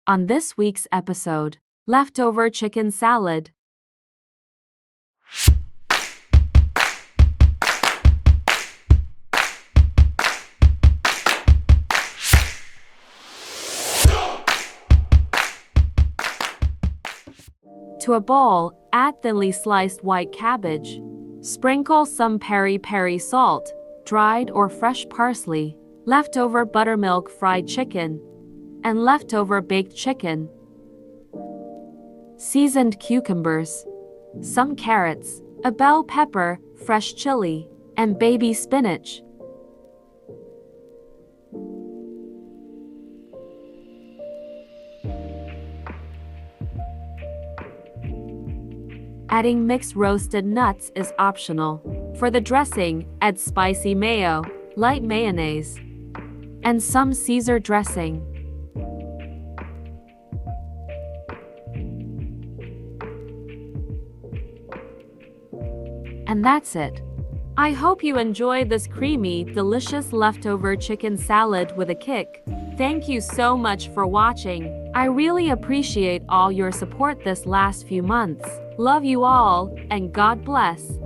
On this week's episode, leftover chicken salad. To a bowl, add thinly sliced white cabbage. Sprinkle some peri-peri salt, dried or fresh parsley, leftover buttermilk fried chicken, and leftover baked chicken. Seasoned cucumbers, some carrots, a bell pepper, fresh chili, and baby spinach. Adding mixed roasted nuts is optional. For the dressing, add spicy mayo, light mayonnaise, and some Caesar dressing. And that's it. I hope you enjoyed this creamy, delicious leftover chicken salad with a kick. Thank you so much for watching. I really appreciate all your support this last few months. Love you all, and God bless.